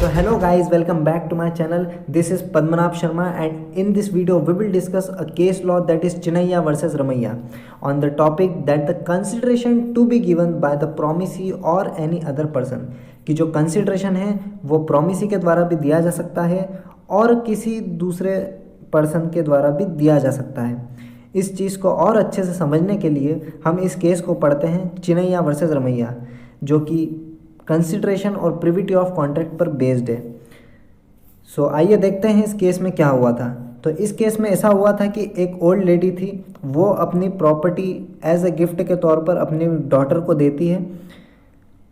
So hello guys, welcome back to my channel. This is Padmanabh Sharma and in this video we will discuss a case law that is Chinnaiya versus Ramaiya on the topic that the consideration to be given by the promisee or any other person कि जो consideration है वो promisee के द्वारा भी दिया जा सकता है और किसी दूसरे पर्सन के द्वारा भी दिया जा सकता है। इस चीज़ को और अच्छे से समझने के लिए हम इस केस को पढ़ते हैं चिन्नैया वर्सेस रमैया, जो कि कंसिडरेशन और प्रिविटी ऑफ कॉन्ट्रैक्ट पर बेस्ड है। सो आइए देखते हैं इस केस में क्या हुआ था। तो इस केस में ऐसा हुआ था कि एक ओल्ड लेडी थी, वो अपनी प्रॉपर्टी एज ए गिफ्ट के तौर पर अपनी डॉटर को देती है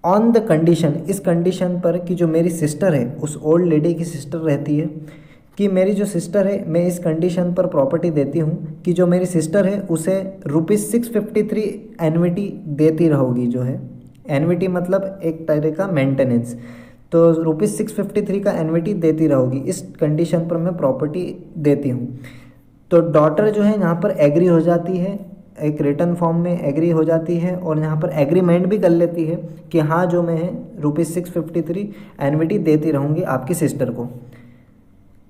ऑन द कंडीशन, इस कंडीशन पर कि जो मेरी सिस्टर है, उस ओल्ड लेडी की सिस्टर रहती है कि मेरी जो सिस्टर है, मैं इस कंडीशन पर प्रॉपर्टी देती हूँ कि जो मेरी सिस्टर है उसे ₹653 एन्युटी देती रहोगी। जो है एन्युटी मतलब एक तरह का मेंटेनेंस, तो ₹653 का एन्युटी देती रहोगी, इस कंडीशन पर मैं प्रॉपर्टी देती हूँ। तो डॉटर जो है यहाँ पर एग्री हो जाती है, एक रिटर्न फॉर्म में एग्री हो जाती है और यहाँ पर एग्रीमेंट भी कर लेती है कि हाँ जो मैं ₹653 एन्युटी देती रहूँगी आपकी सिस्टर को।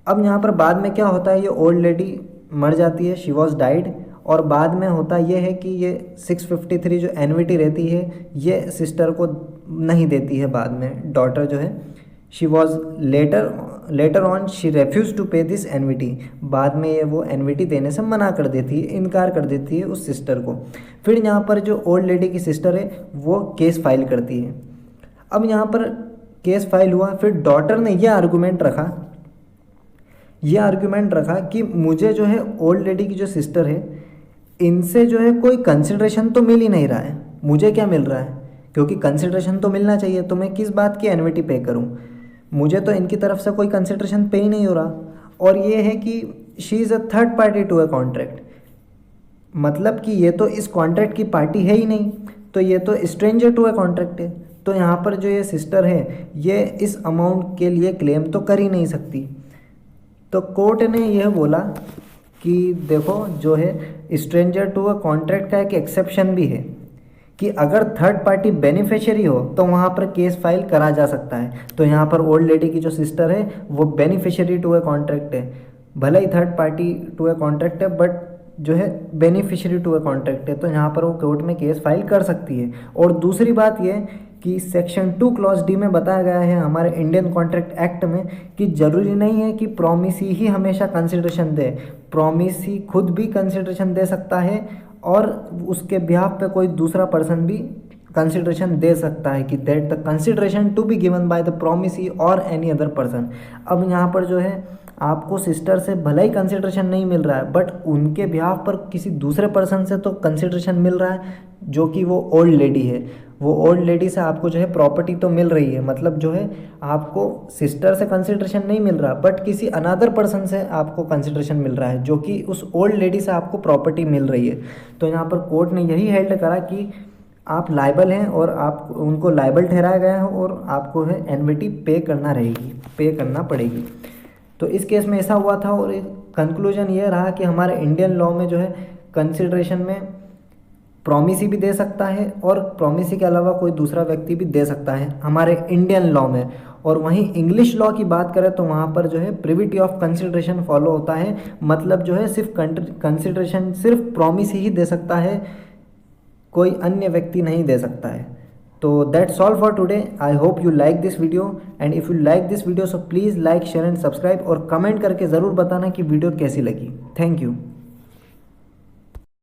अब यहाँ पर बाद में क्या होता है, ये ओल्ड लेडी मर जाती है, शी वॉज डाइड, और बाद में होता ये है कि ये 653 जो एन्युटी रहती है ये सिस्टर को नहीं देती है। बाद में डॉटर जो है she was later on she refuse to pay this annuity, बाद में ये वो एन्युटी देने से मना कर देती है, इनकार कर देती है उस सिस्टर को। फिर यहाँ पर जो ओल्ड लेडी की सिस्टर है वो केस फाइल करती है। अब यहाँ पर केस फाइल हुआ, फिर डॉटर ने यह आर्गूमेंट रखा कि मुझे जो है ओल्ड लेडी की जो सिस्टर है इनसे जो है कोई कंसिडरेशन तो मिल ही नहीं रहा है, मुझे क्या मिल रहा है, क्योंकि कंसिडरेशन तो मिलना चाहिए, तो मैं किस बात की एन्युटी पे करूं, मुझे तो इनकी तरफ से कोई कंसिडरेशन पे ही नहीं हो रहा। और ये है कि she is a third party to a contract, मतलब कि ये तो इस कॉन्ट्रैक्ट की पार्टी है ही नहीं, तो ये तो स्ट्रेंजर टू अ कॉन्ट्रैक्ट है। तो यहाँ पर जो ये सिस्टर है ये इस अमाउंट के लिए क्लेम तो कर ही नहीं सकती। तो कोर्ट ने यह बोला कि देखो जो है स्ट्रेंजर टू अ कॉन्ट्रैक्ट का एक एक्सेप्शन भी है कि अगर थर्ड पार्टी बेनिफिशियरी हो तो वहाँ पर केस फाइल करा जा सकता है। तो यहाँ पर ओल्ड लेडी की जो सिस्टर है वो बेनिफिशियरी टू अ कॉन्ट्रैक्ट है, भले ही third party to a contract है बट जो है बेनिफिशियरी टू अ कॉन्ट्रैक्ट है, तो यहाँ पर वो कोर्ट में केस फाइल कर सकती है। और दूसरी बात यह कि सेक्शन 2 क्लॉज डी में बताया गया है हमारे इंडियन कॉन्ट्रैक्ट एक्ट में कि ज़रूरी नहीं है कि प्रॉमिसी ही हमेशा कंसिडरेशन दे, प्रॉमिसी खुद भी कंसिडरेशन दे सकता है और उसके बिहाफ पे कोई दूसरा पर्सन भी कंसिडरेशन दे सकता है कि that the consideration to be given by the promisee और एनी अदर पर्सन। अब यहाँ पर जो है आपको सिस्टर से भले ही कंसिडरेशन नहीं मिल रहा है बट उनके बिहाफ पर किसी दूसरे पर्सन से तो कंसिडरेशन मिल रहा है, जो कि वो ओल्ड लेडी है। वो ओल्ड लेडी से आपको जो है प्रॉपर्टी तो मिल रही है, मतलब जो है आपको सिस्टर से कंसिडरेशन नहीं मिल रहा बट किसी अनदर पर्सन से आपको कंसिडरेशन मिल रहा है, जो कि उस ओल्ड लेडी से आपको प्रॉपर्टी मिल रही है। तो यहाँ पर कोर्ट ने यही हेल्ड करा कि आप लायबल हैं और आप उनको लायबल ठहराया गया है और आपको है एन्युटी पे करना पड़ेगी। तो इस केस में ऐसा हुआ था और कंक्लूजन ये रहा कि हमारे इंडियन लॉ में जो है कंसिडरेशन में प्रॉमिसी भी दे सकता है और प्रॉमिसी के अलावा कोई दूसरा व्यक्ति भी दे सकता है हमारे इंडियन लॉ में। और वहीं इंग्लिश लॉ की बात करें तो वहाँ पर जो है प्रिविटी ऑफ कंसिडरेशन फॉलो होता है, मतलब जो है सिर्फ कंसिडरेशन सिर्फ प्रॉमिसी ही दे सकता है, कोई अन्य व्यक्ति नहीं दे सकता है। तो that's all for today. I hope you like this video and if you like this video so please like share and subscribe और कमेंट करके ज़रूर बताना कि वीडियो कैसी लगी। Thank you.